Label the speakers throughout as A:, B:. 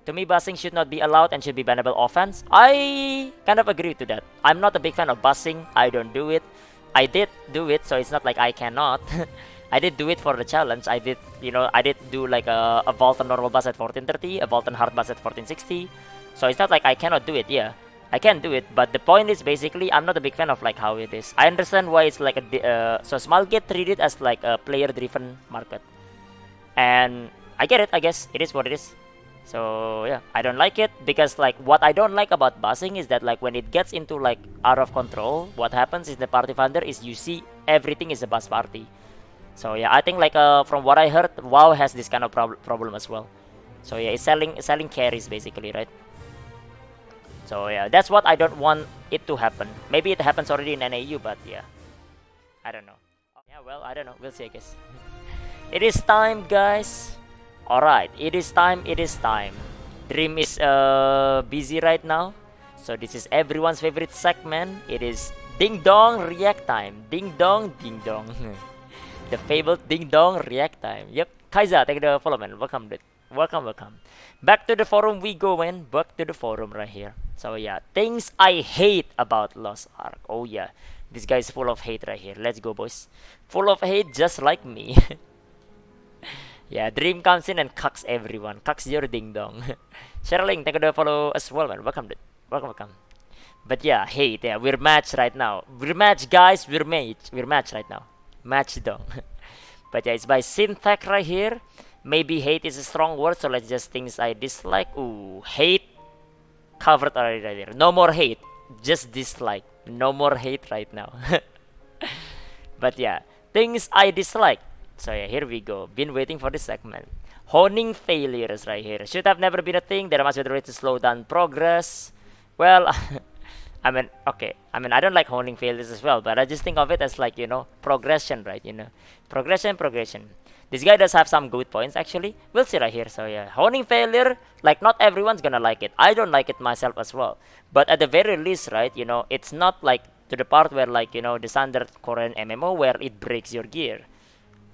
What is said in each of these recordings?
A: To me, bussing should not be allowed and should be bannable offense. I kind of agree to that. I'm not a big fan of bussing. I don't do it. I did do it, so it's not like I cannot. I did do it for the challenge. I did, I did do like a vault on normal bus at 1430, a vault on hard bus at 1460. So it's not like I cannot do it. Yeah, I can do it. But the point is basically, I'm not a big fan of like how it is. I understand why it's like so Smilegate treated as like a player-driven market, and I get it. I guess it is what it is. So yeah, I don't like it because like what I don't like about buzzing is that like when it gets into like out of control, what happens is the party finder is you see everything is a buzz party. So yeah, I think like from what I heard, WoW has this kind of problem as well. So yeah, it's selling carries basically, right? So yeah, that's what I don't want it to happen. Maybe it happens already in NAU, but yeah, I don't know. Yeah, well, I don't know. We'll see, I guess. It is time, guys. Alright, it is time, it is time. Dream is busy right now. So this is everyone's favorite segment. It is Ding Dong React Time. Ding Dong, Ding Dong. The fabled Ding Dong React Time. Yep. Kaiza, take the follow, man. Welcome, dude. Welcome, welcome. Back to the forum we go, man. Back to the forum right here. So yeah, things I hate about Lost Ark. Oh yeah, this guy is full of hate right here. Let's go, boys. Full of hate just like me. Yeah, Dream comes in and cucks everyone. Cucks your ding dong. Sherling, thank you for follow as well, man. Welcome, dude. Welcome, welcome. But yeah, hate. Yeah, we're matched right now. We're matched, guys. We're matched. We're matched right now. Matched dong. But yeah, it's by Syntac right here. Maybe hate is a strong word, so let's just things I dislike. Ooh, hate covered already right there. No more hate. Just dislike. No more hate right now. But yeah, things I dislike. So yeah, here we go. Been waiting for this segment. Honing failures right here. Should have never been a thing. There must be a way to slow down progress. Well, I mean, okay. I mean, I don't like honing failures as well, but I just think of it as like, progression, right? Progression, progression. This guy does have some good points, actually. We'll see right here. So yeah, honing failure, like not everyone's gonna like it. I don't like it myself as well. But at the very least, right, it's not like to the part where like, the standard Korean MMO where it breaks your gear.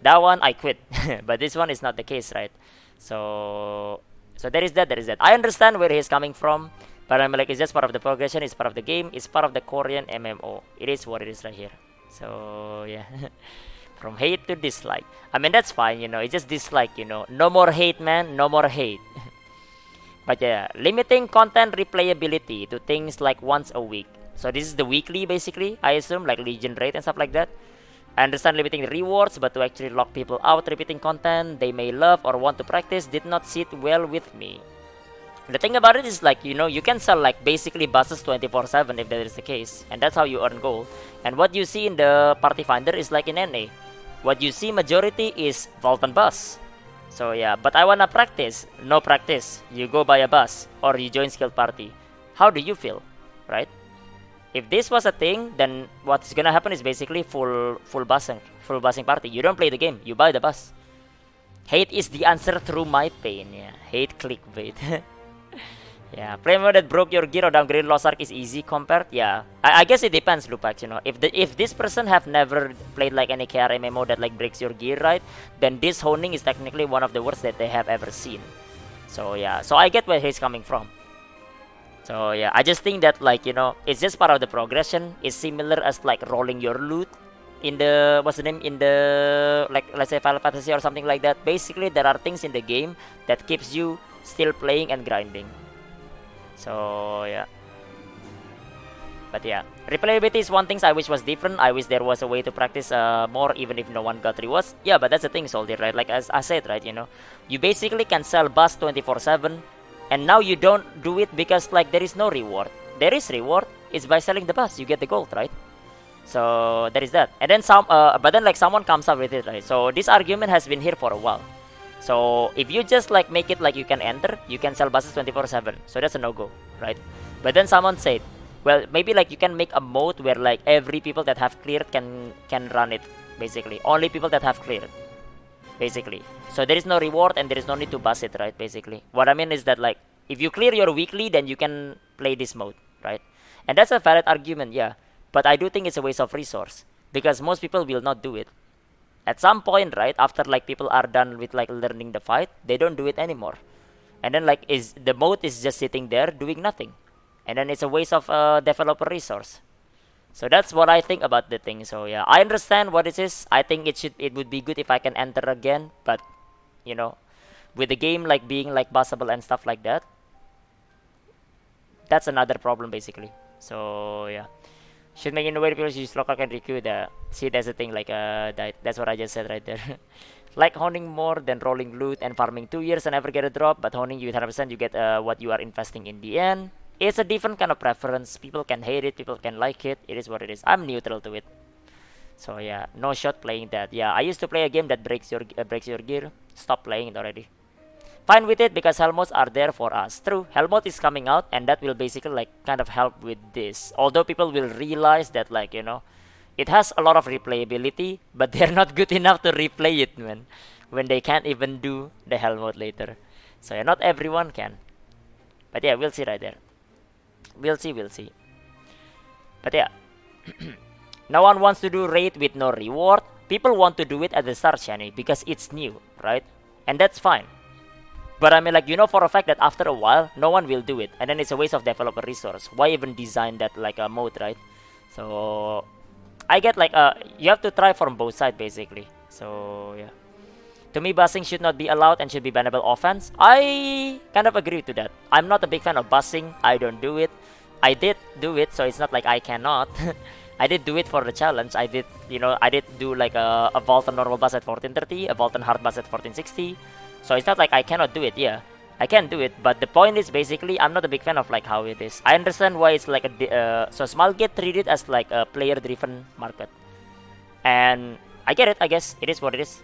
A: That one I quit. But this one is not the case, right? So there is that, there is that. I understand where he's coming from, but I'm like, it's just part of the progression, it's part of the game, it's part of the Korean MMO. It is what it is right here. So yeah. From hate to dislike. I mean, that's fine, it's just dislike, no more hate, man, no more hate. But yeah, limiting content replayability to things like once a week. So this is the weekly basically, I assume, like Legion rate and stuff like that. I understand limiting the rewards, but to actually lock people out repeating content they may love or want to practice did not sit well with me. The thing about it is like, you can sell like basically buses 24/7 if that is the case, and that's how you earn gold. And what you see in the party finder is like in NA. What you see majority is vault and bus. So yeah, but I wanna practice. No practice. You go buy a bus or you join skilled party. How do you feel, right? If this was a thing, then what's gonna happen is basically full busing party. You don't play the game, you buy the bus. Hate is the answer through my pain. Yeah, hate clickbait. Yeah, Primo that broke your gear or downgraded Lost Ark is easy compared. Yeah, I guess it depends, Lupax. If this person have never played like any KR MMO that like breaks your gear, right? Then this honing is technically one of the worst that they have ever seen. So yeah, so I get where he's coming from. So yeah, I just think that like, it's just part of the progression. It's similar as like rolling your loot in the, what's the name, in the, like, let's say Final Fantasy or something like that. Basically, there are things in the game that keeps you still playing and grinding. So yeah. But yeah, replayability is one thing I wish was different. I wish there was a way to practice more even if no one got rewards. Yeah, but that's the thing, Soldier, right? Like as I said, right, you basically can sell bus 24/7. And now you don't do it because like there is no reward. There is reward. It's by selling the bus. You get the gold, right? So there is that. And then but then like someone comes up with it, right? So this argument has been here for a while. So if you just like make it like you can enter, you can sell buses 24/7. So that's a no-go, right? But then someone said, well, maybe like you can make a mode where like every people that have cleared can run it, basically. Only people that have cleared, basically. So there is no reward and there is no need to bus it, right? Basically, what I mean is that like if you clear your weekly, then you can play this mode, right? And that's a valid argument, yeah. But I do think it's a waste of resource because most people will not do it. At some point, right, after like people are done with like learning the fight, they don't do it anymore. and then like is the mode is just sitting there doing nothing, and then it's a waste of developer resource. So that's what I think about the thing. So yeah, I understand what it is. I think it would be good if I can enter again, but you know, with the game like being like buzzable and stuff like that, that's another problem basically. So yeah, should make innovative people use local can recruit. See, that's the thing. Like that's what I just said right there. Like honing more than rolling loot and farming 2 years and never get a drop, but honing you 100% you get what you are investing in the end. It's a different kind of preference. People can hate it, people can like it. It is what it is. I'm neutral to it. So yeah, no shot playing that. Yeah, I used to play a game that breaks your gear. Stop playing it already. Fine with it because Helmots are there for us. True, Helmot is coming out and that will basically like kind of help with this. Although people will realize that like, you know, it has a lot of replayability, but they're not good enough to replay it, man. When they can't even do the Helmot later. So yeah, not everyone can. But yeah, we'll see right there. We'll see, we'll see. But yeah. No one wants to do raid with no reward. People want to do it at the start, Shani, because it's new, right? And that's fine. But I mean, like, you know for a fact that after a while, no one will do it. And then it's a waste of developer resource. Why even design that like a mode, right? So, I get like, you have to try from both sides, basically. So, yeah. To me, buzzing should not be allowed and should be bannable offense. I kind of agree to that. I'm not a big fan of buzzing. I don't do it. I did do it, so it's not like I cannot. I did do it for the challenge. I did, you know, I did do like a vault on normal buzz at 1430, a vault on hard buzz at 1460. So it's not like I cannot do it, yeah. I can do it, but the point is basically I'm not a big fan of like how it is. I understand why it's like a so Smilegate treated as like a player-driven market, and I get it. I guess it is what it is.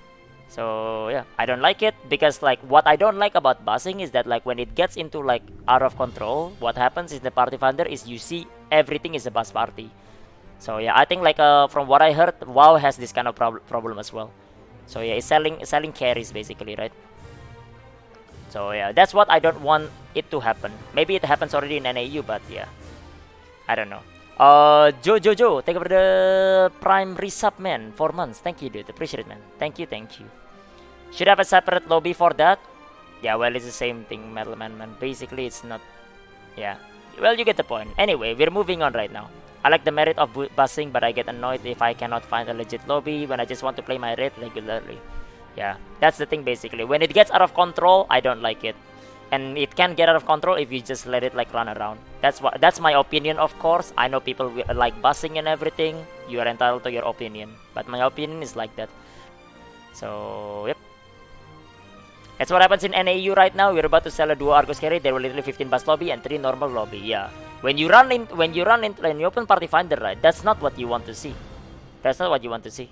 A: So yeah, I don't like it because like what I don't like about buzzing is that like when it gets into like out of control, what happens is the party finder is you see everything is a buzz party. So yeah, I think like from what I heard, WoW has this kind of problem as well. So yeah, it's selling carries basically, right? So yeah, that's what I don't want it to happen. Maybe it happens already in NAU, but yeah, I don't know. Joe, thank you for the prime resub, man. 4 months, thank you, dude. Appreciate it, man. Thank you. Should have a separate lobby for that. Yeah, well, it's the same thing, Metal Man. Basically, it's not. Yeah. Well, you get the point. Anyway, we're moving on right now. I like the merit of buzzing, but I get annoyed if I cannot find a legit lobby when I just want to play my raid regularly. Yeah, that's the thing basically. When it gets out of control, I don't like it. And it can get out of control if you just let it like run around. That's my opinion, of course. I know people like buzzing and everything. You are entitled to your opinion. But my opinion is like that. So, yep. That's what happens in NAU right now. We're about to sell a duo Argus carry. There were literally 15 buzz lobby and 3 normal lobby. Yeah. When you open party finder, right? That's not what you want to see. That's not what you want to see.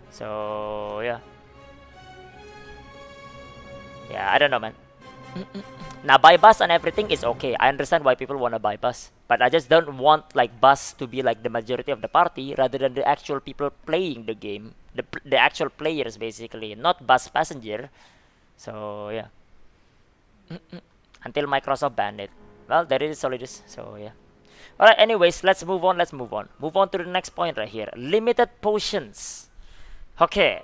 A: So, yeah. Yeah, I don't know, man. Now, buy bus and everything is okay. I understand why people want to buy bus. But I just don't want, like, bus to be, like, the majority of the party rather than the actual people playing the game. The actual players, basically. Not bus passenger. So, yeah. Until Microsoft banned it. Well, there it is, all it is. So, yeah. Alright, anyways, let's move on. Move on to the next point right here. Limited potions. Okay.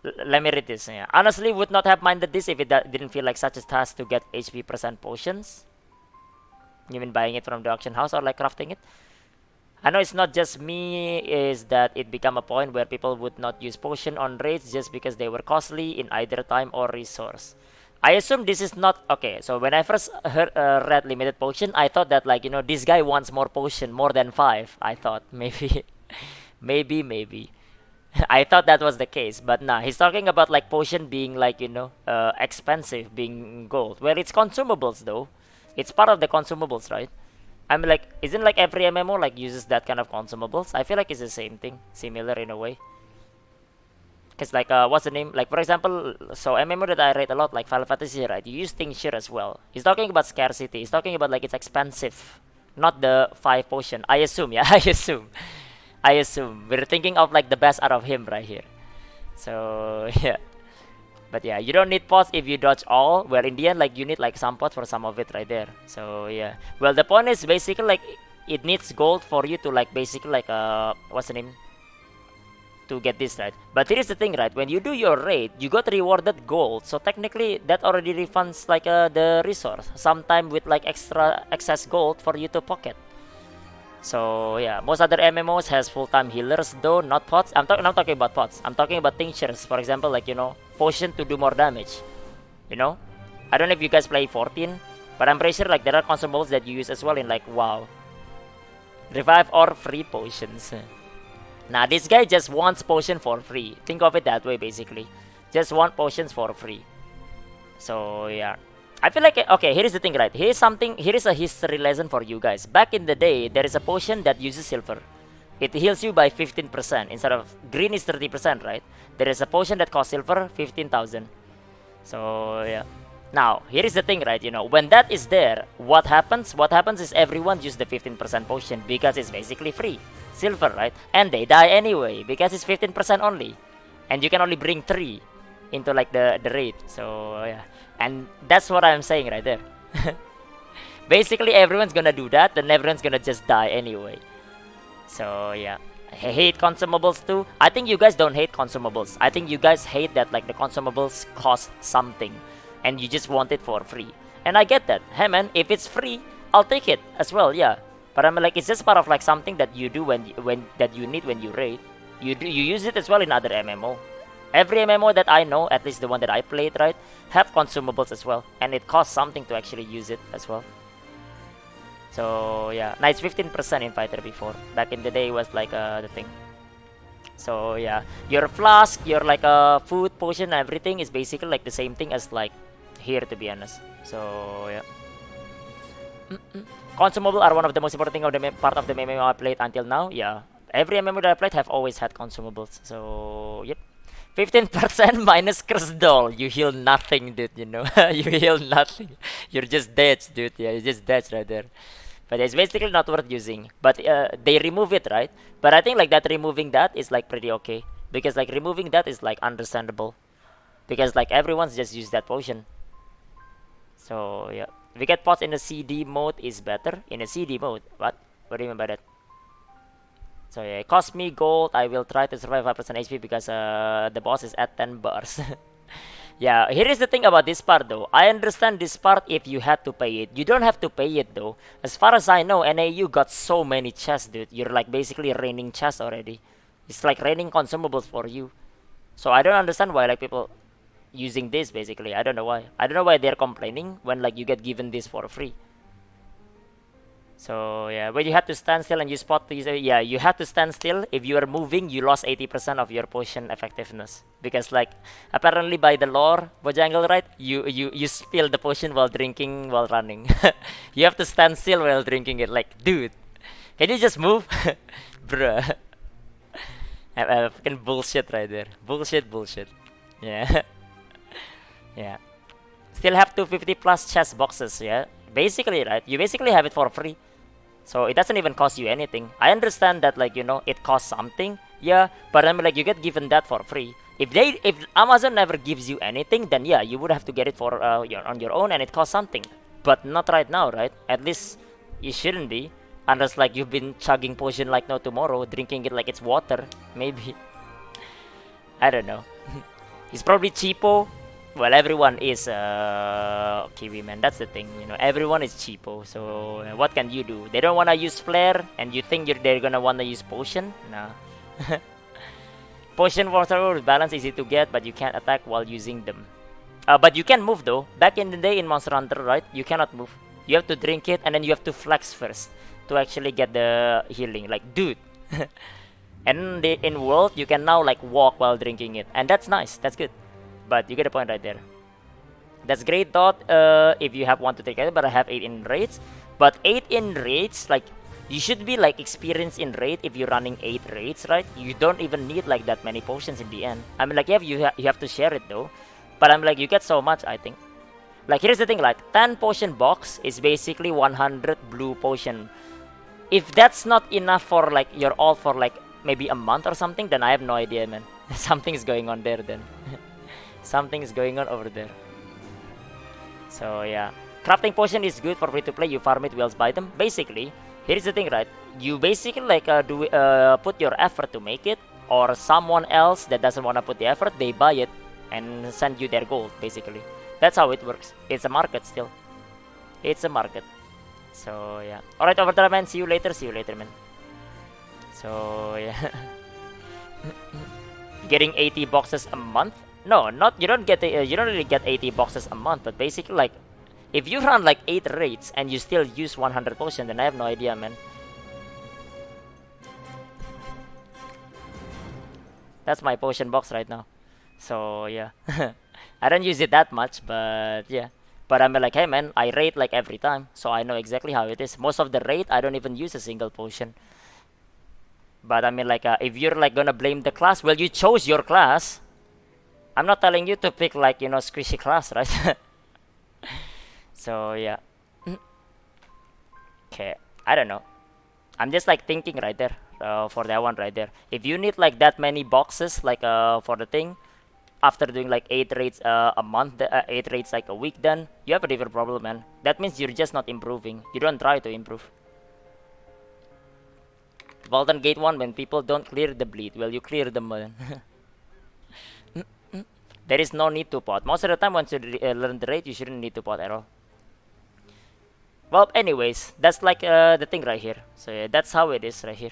A: Let me read this. Yeah. Honestly, would not have minded this if it didn't feel like such a task to get HP % potions. You mean buying it from the auction house or like crafting it? I know it's not just me, is that it become a point where people would not use potion on raids just because they were costly in either time or resource. I assume this is not okay. So when I first read limited potion, I thought that like, you know, this guy wants more potion, more than 5. I thought maybe, maybe. I thought that was the case, but nah, he's talking about like potion being like, you know, expensive, being gold. Well, it's consumables though. It's part of the consumables, right? I'm like, isn't like every MMO like uses that kind of consumables? I feel like it's the same thing, similar in a way. Cause like, what's the name? Like for example, so MMO that I read a lot, like Final Fantasy, right? You use tincture as well. He's talking about scarcity. He's talking about like it's expensive, not the 5 potion. I assume, yeah, I assume we're thinking of like the best out of him right here. So yeah, but yeah, you don't need pots if you dodge all. Well, in the end, like you need like some pots for some of it right there. So yeah, well the point is basically like it needs gold for you to like basically like what's the name? to get this, right? But here's the thing, right? When you do your raid, you got rewarded gold, so technically that already refunds like the resource, sometime with like extra excess gold for you to pocket. So yeah, most other MMOs has full-time healers though, not pots. I'm not talking about pots. I'm talking about tinctures, for example, like potion to do more damage. You know, I don't know if you guys play 14, but I'm pretty sure like there are consumables that you use as well in like WoW. Revive or free potions. Now this guy just wants potion for free. Think of it that way basically. Just want potions for free. So yeah. I feel like, okay, here is the thing, right? Here is a history lesson for you guys. Back in the day, there is a potion that uses silver. It heals you by 15%. Instead of green is 30%, right? There is a potion that costs silver, 15,000. So, yeah. Now, here is the thing, right? When that is there, what happens? What happens is everyone use the 15% potion because it's basically free. Silver, right? And they die anyway because it's 15% only. And you can only bring 3 into like the raid. So, yeah. And that's what I'm saying right there. Basically, everyone's gonna do that, then everyone's gonna just die anyway. So yeah, I hate consumables too. I think you guys don't hate consumables. I think you guys hate that like the consumables cost something, and you just want it for free. And I get that. Hey man, if it's free, I'll take it as well. Yeah, but I'm like it's just part of like something that you do when that you need when you raid. You use it as well in other MMO. Every MMO that I know, at least the one that I played, right, have consumables as well. And it costs something to actually use it as well. So, yeah. Now, it's 15% in Fighter before. Back in the day, it was like the thing. So, yeah. Your flask, your like food, potion, everything is basically like the same thing as like here, to be honest. So, yeah. Consumables are one of the most important thing of the part of the MMO I played until now. Yeah. Every MMO that I played have always had consumables. So, yep. 15% minus curse doll. You heal nothing, dude, you heal nothing. You're just dead, dude. Yeah, you're just dead right there. But it's basically not worth using. But they remove it, right? But I think like that removing that is like pretty okay. Because like removing that is like understandable. Because like everyone's just used that potion. So yeah. If we get pots in a CD mode is better. In a CD mode. What? What do you mean by that? So yeah, it cost me gold. I will try to survive 5% HP because the boss is at 10 bars. Yeah, here is the thing about this part though. I understand this part if you had to pay it. You don't have to pay it though. As far as I know, NAU got so many chests, dude. You're like basically raining chests already. It's like raining consumables for you. So I don't understand why like people using this basically. I don't know why. I don't know why they're complaining when like you get given this for free. So yeah, when you have to stand still and you spot these, yeah, you have to stand still. If you are moving, you lost 80% of your potion effectiveness. Because like, apparently by the lore, Bojangle, right? You spill the potion while drinking, while running. You have to stand still while drinking it. Like, dude, can you just move? Bruh. Fucking bullshit right there. Bullshit. Yeah. Yeah. Still have 250 plus chest boxes, yeah? Basically, right? You basically have it for free. So it doesn't even cost you anything. I understand that like it costs something, yeah, but I mean like you get given that for free. If Amazon never gives you anything, then yeah, you would have to get it for on your own and it costs something. But not right now, right? At least you shouldn't be, unless like you've been chugging potion like no tomorrow, drinking it like it's water, maybe. I don't know. It's probably cheapo. Well, everyone is Kiwi, man. That's the thing, everyone is cheapo. So what can you do? They don't wanna use flare, and you think they're gonna wanna use potion? Nah. Potion for survival balance easy to get, but you can't attack while using them. But you can move though. Back in the day in Monster Hunter, right? You cannot move. You have to drink it, and then you have to flex first to actually get the healing. Like, dude. And in World, you can now like walk while drinking it, and that's nice. That's good. But you get a point right there. That's great thought if you have one to take it, but I have 8 in raids. But 8 in raids, like, you should be like experienced in raid if you're running 8 raids, right? You don't even need like that many potions in the end. I mean like, yeah, you have to share it though. But I'm like, you get so much, I think. Like, here's the thing, like, 10 potion box is basically 100 blue potion. If that's not enough for like your all for like maybe a month or something, then I have no idea, man. Something's going on there then. Something is going on over there. So yeah, crafting potion is good for free to play. You farm it, wheels buy them. Basically, here's the thing, right? You basically like put your effort to make it, or someone else that doesn't want to put the effort, they buy it and send you their gold, basically. That's how it works. It's a market still. It's a market. So yeah. Alright, over there, man. See you later. See you later, man. So yeah. Getting 80 boxes a month? No, not you don't get you don't really get 80 boxes a month, but basically like if you run like 8 raids and you still use 100 potion, then I have no idea, man. That's my potion box right now. So yeah. I don't use it that much, but yeah. But I'm like, hey man, I raid like every time, so I know exactly how it is. Most of the raid, I don't even use a single potion. But I mean, like, if you're like gonna blame the class, well, you chose your class. I'm not telling you to pick like squishy class, right? So yeah. Okay, I don't know. I'm just like thinking right there for that one right there. If you need like that many boxes, like for the thing, after doing like 8 raids a month, 8 raids like a week, then you have a different problem, man. That means you're just not improving. You don't try to improve. Vaultan Gate 1, when people don't clear the bleed, well, you clear them, man. There is no need to pot. Most of the time, once you learn the raid, you shouldn't need to pot at all. Well, anyways, that's like the thing right here. So yeah, that's how it is right here.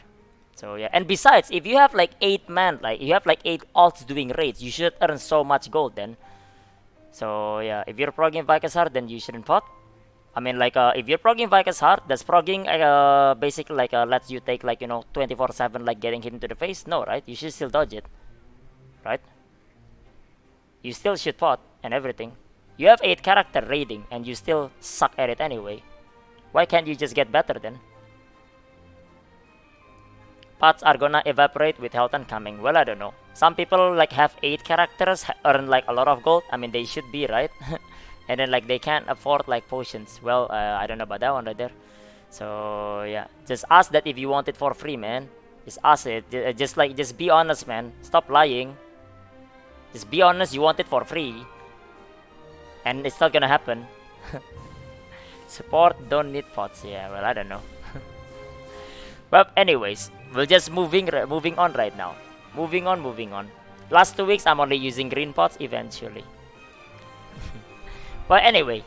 A: So yeah, and besides, if you have like 8 man, like you have like 8 alts doing raids, you should earn so much gold then. So yeah, if you're progging Vikas hard, then you shouldn't pot. I mean, like if you're progging Vikas hard, does progging basically like lets you take like 24/7 like getting hit into the face? No, right? You should still dodge it, right? You still should pot and everything. You have 8 character raiding and you still suck at it anyway. Why can't you just get better then? Pots are gonna evaporate with health and coming. Well, I don't know. Some people like have 8 characters, earn like a lot of gold. I mean, they should be, right? And then like they can't afford like potions. Well, I don't know about that one right there. So yeah, just ask that if you want it for free, man. Just ask it. Just be honest, man. Stop lying. Just be honest. You want it for free, and it's not gonna happen. Support don't need pots. Yeah, well, I don't know. Well, anyways, we're just moving on right now. Moving on. Last 2 weeks, I'm only using green pots eventually. But anyway,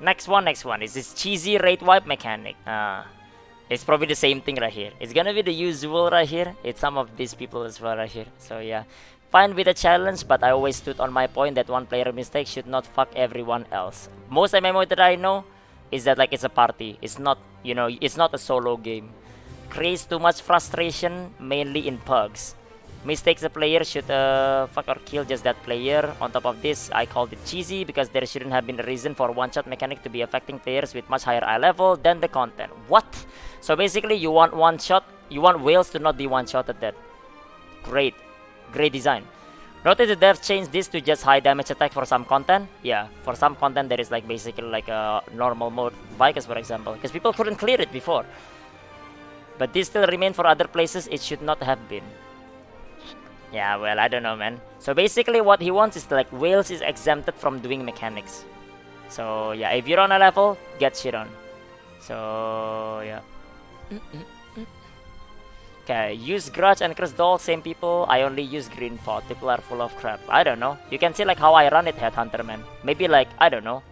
A: next one is this cheesy rate wipe mechanic. It's probably the same thing right here. It's gonna be the usual right here. It's some of these people as well right here. So yeah, fine with the challenge, but I always stood on my point that one player mistake should not fuck everyone else. Most MMO that I know is that like it's a party. It's not, it's not a solo game. Creates too much frustration, mainly in pugs. Mistakes a player should fuck or kill just that player. On top of this, I called it cheesy because there shouldn't have been a reason for one-shot mechanic to be affecting players with much higher eye level than the content. What? So basically, you want one-shot, you want whales to not be one-shotted dead. Great. Great design. Notice the devs changed this to just high damage attack for some content. Yeah, for some content there is like basically like a normal mode. Vikas, for example, because people couldn't clear it before. But this still remain for other places it should not have been. Yeah, well, I don't know, man. So basically what he wants is like whales is exempted from doing mechanics. So yeah, if you're on a level, get shit on. So yeah. Okay, use Grudge and Curse Doll, same people. I only use Green Pot. People are full of crap. I don't know. You can see like how I run it, Headhunter, man. Maybe like, I don't know.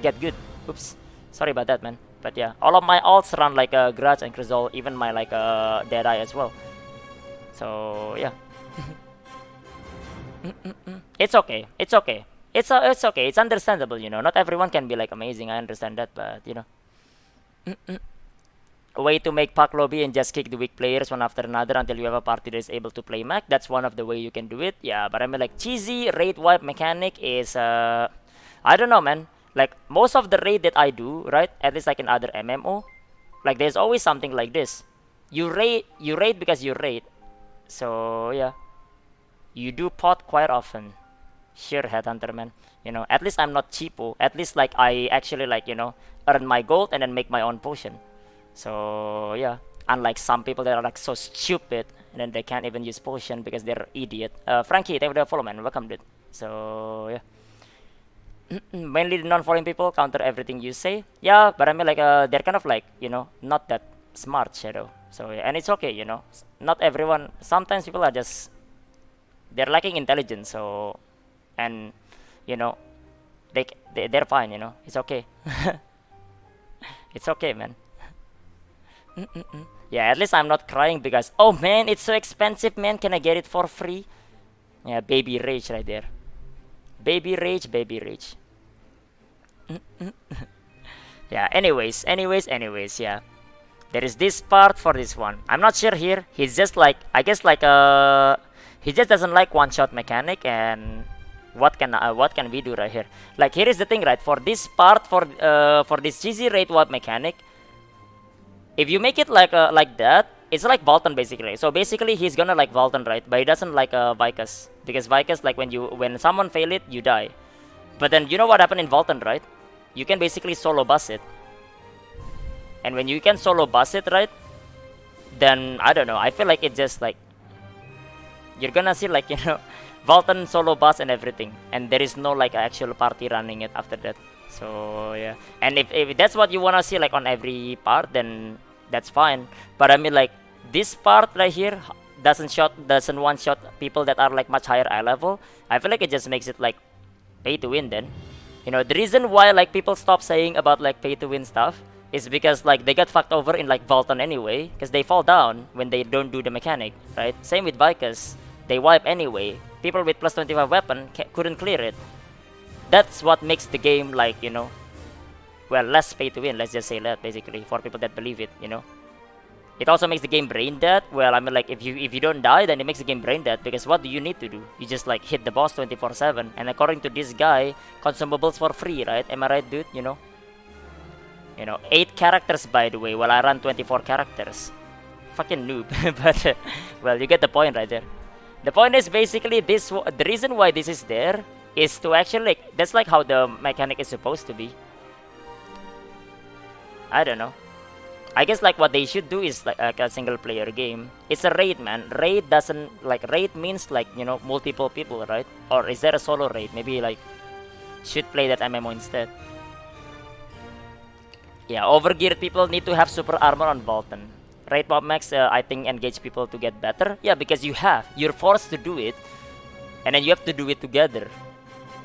A: Get good. Oops. Sorry about that, man. But yeah, all of my alts run like Grudge and Curse Doll, even my like Deadeye as well. So yeah. It's okay. It's okay. It's okay. It's understandable, Not everyone can be like amazing. I understand that, but a way to make pack lobby and just kick the weak players one after another until you have a party that is able to play mech. That's one of the way you can do it. Yeah, but I mean like cheesy raid wipe mechanic is I don't know, man. Like most of the raid that I do, right? At least like in other MMO, like there's always something like this. You raid because you raid. So yeah, you do pot quite often. Sure, Headhunter, man. At least I'm not cheapo. At least like I actually like earn my gold and then make my own potion. So yeah, unlike some people that are like so stupid and then they can't even use potion because they're idiot. Frankie, thank you for the follow, man. Welcome, dude. So yeah. Mainly the non-foreign people counter everything you say. Yeah, but I mean like they're kind of like not that smart Shadow. So yeah, and it's okay, you know. Not everyone. Sometimes people are just they're lacking intelligence. So and you know they're fine. You know, it's okay. It's okay, man. Yeah, at least I'm not crying because oh man, it's so expensive, man. Can I get it for free? Yeah, baby rage right there. Baby rage, baby rage. Yeah. Anyways. Yeah. There is this part for this one. I'm not sure here. He's just like I guess like he just doesn't like one shot mechanic and what can we do right here? Like here is the thing, right? For this part for this cheesy rate wipe mechanic, if you make it like that, it's like Valton basically. So basically he's gonna like Valton, right? But he doesn't like Vicus because Vicus like when someone fail it, you die. But then you know what happened in Valton, right? You can basically solo bus it. And when you can solo bus it, right? Then I don't know. I feel like it just like you're gonna see like you know Valton solo bus and everything, and there is no like actual party running it after that. So yeah, and if that's what you wanna see like on every part, then that's fine. But I mean like this part right here doesn't one shot people that are like much higher eye level. I feel like it just makes it like pay to win then. You know the reason why like people stop saying about like pay to win stuff is because like they got fucked over in like Valton anyway, because they fall down when they don't do the mechanic, right? Same with Vicus, they wipe anyway. People with plus 25 weapon couldn't clear it. That's what makes the game like you know, well less pay to win. Let's just say that basically for people that believe it, you know. It also makes the game brain dead. Well, I mean like if you don't die, then it makes the game brain dead because what do you need to do? You just like hit the boss 24/7, and according to this guy, consumables for free, right? Am I right, dude? You know. 8 characters by the way, while I run 24 characters. Fucking noob. But, well, you get the point right there. The point is basically the reason why this is there is to actually, that's like how the mechanic is supposed to be. I don't know. I guess like what they should do is like a single player game. It's a raid, man. Raid doesn't, like raid means like, multiple people, right? Or is there a solo raid? Maybe like, should play that MMO instead. Yeah, overgeared people need to have super armor on Bolton. Raid Pop Max, I think engage people to get better. Yeah, because you're forced to do it. And then you have to do it together.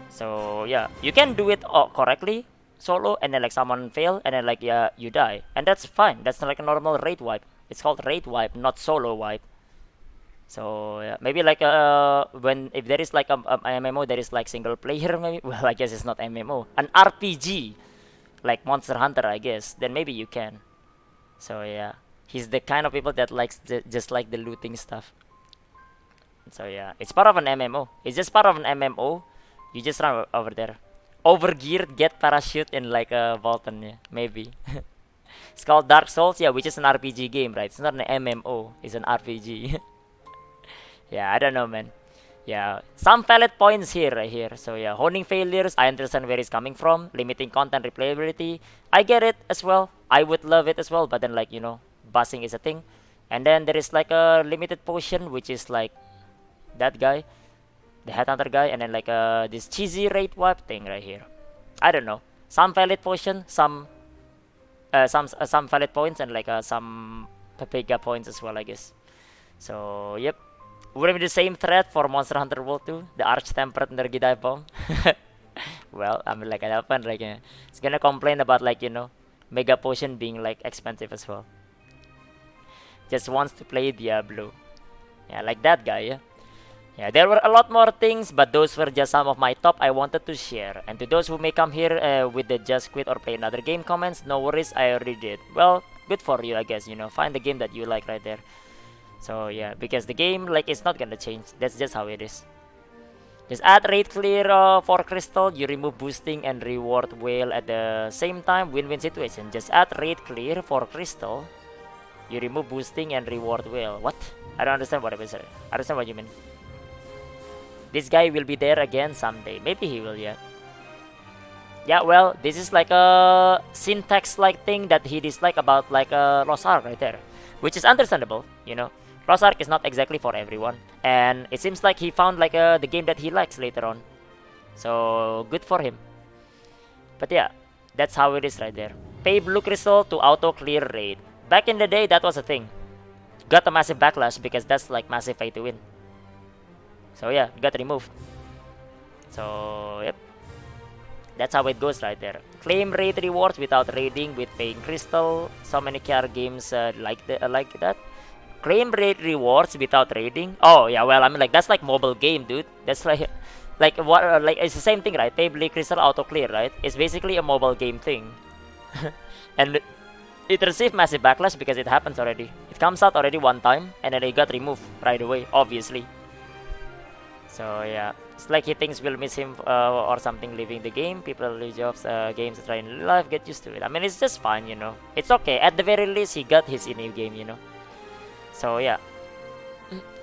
A: So yeah, you can do it correctly, solo, and then like someone fail, and then like yeah, you die. And that's fine. That's like a normal raid wipe. It's called raid wipe, not solo wipe. So yeah, maybe like if there is like a MMO, there is like single player maybe. Well, I guess it's not MMO. An RPG. Like Monster Hunter, I guess, then maybe you can. So yeah, he's the kind of people that likes just like the looting stuff. So yeah, it's part of an MMO. It's just part of an MMO. You just run over there. Overgeared, get parachute in like a Volton, yeah, maybe. It's called Dark Souls, yeah, which is an RPG game, right? It's not an MMO. It's an RPG. Yeah, I don't know, man. Yeah, some valid points here, right here. So yeah, honing failures, I understand where it's coming from. Limiting content replayability, I get it as well. I would love it as well, but then like, buzzing is a thing. And then there is like a limited potion, which is like that guy, the headhunter guy, and then like this cheesy rate wipe thing right here. I don't know. Some valid potion, some valid points, and like some Paprika points as well, I guess. So yep. Would it be the same threat for Monster Hunter World 2? The Arch-Tempered Energy Dive Bomb? Well, I mean like an open, like it's gonna complain about like, Mega Potion being like expensive as well. Just wants to play Diablo. Yeah, like that guy, yeah. Yeah, there were a lot more things, but those were just some of my top I wanted to share. And to those who may come here with the just quit or play another game comments, no worries, I already did. Well, good for you, I guess, find the game that you like right there. So yeah, because the game like it's not gonna change. That's just how it is. Just add raid clear for crystal. You remove boosting and reward whale at the same time. Win-win situation. Just add raid clear for crystal. You remove boosting and reward whale. What? I don't understand what I was saying. I understand what you mean. This guy will be there again someday. Maybe he will, yeah. Yeah, well, this is like a syntax-like thing that he disliked about like Lost Ark right there, which is understandable, Lost Ark is not exactly for everyone, and it seems like he found like the game that he likes later on. So good for him. But yeah, that's how it is right there. Pay blue crystal to auto clear raid. Back in the day, that was a thing. Got a massive backlash because that's like massive pay to win. So yeah, got removed. So yep, that's how it goes right there. Claim raid rewards without raiding with paying crystal. So many car games like that. Claim raid rewards without raiding. Oh yeah, well I mean like that's like mobile game, dude. That's like what like it's the same thing, right? Pay blue crystal auto clear, right? It's basically a mobile game thing, and it received massive backlash because it happens already. It comes out already one time and then it got removed right away, obviously. So yeah, it's like he thinks we'll miss him or something leaving the game. People lose jobs, games try in life, get used to it. I mean, it's just fine, you know. It's okay. At the very least, he got his in-game game, you know. So yeah,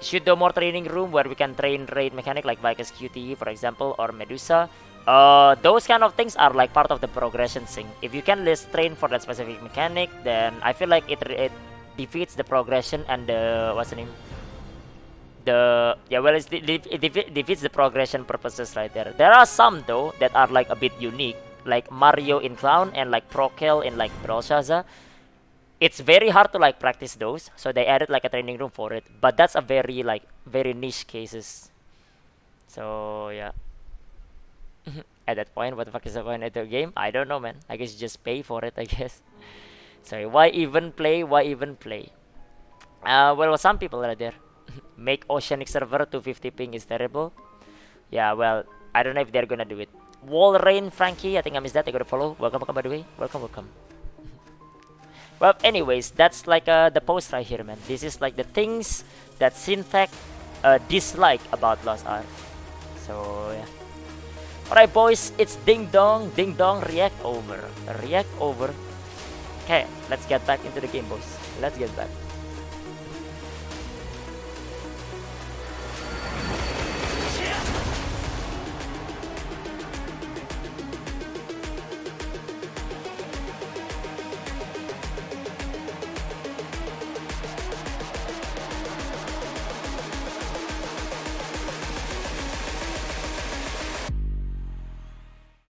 A: should do more training room where we can train raid mechanic like Vicus QTE, for example, or Medusa. Those kind of things are like part of the progression thing. If you can list train for that specific mechanic, then I feel like it defeats the progression and the what's the name? It defeats the progression purposes right there. There are some though that are like a bit unique, like Mario in Clown and like Prokel in like Belshazzar. It's very hard to like practice those, so they added like a training room for it. But that's a very niche cases. So yeah. At that point, what the fuck is the point of the game? I don't know, man. I guess you just pay for it, I guess. Sorry, why even play? Why even play? Well, some people are there. Make Oceanic server 250 ping is terrible. Yeah, well, I don't know if they're gonna do it. Wall Rain Frankie, I think I missed that. I gotta follow. Welcome, by the way. Welcome. Well, anyways, that's like the post right here, man. This is like the things that Syntac dislike about Lost Ark. So yeah. Alright, boys, it's ding dong, react over. Okay, let's get back into the game, boys. Let's get back.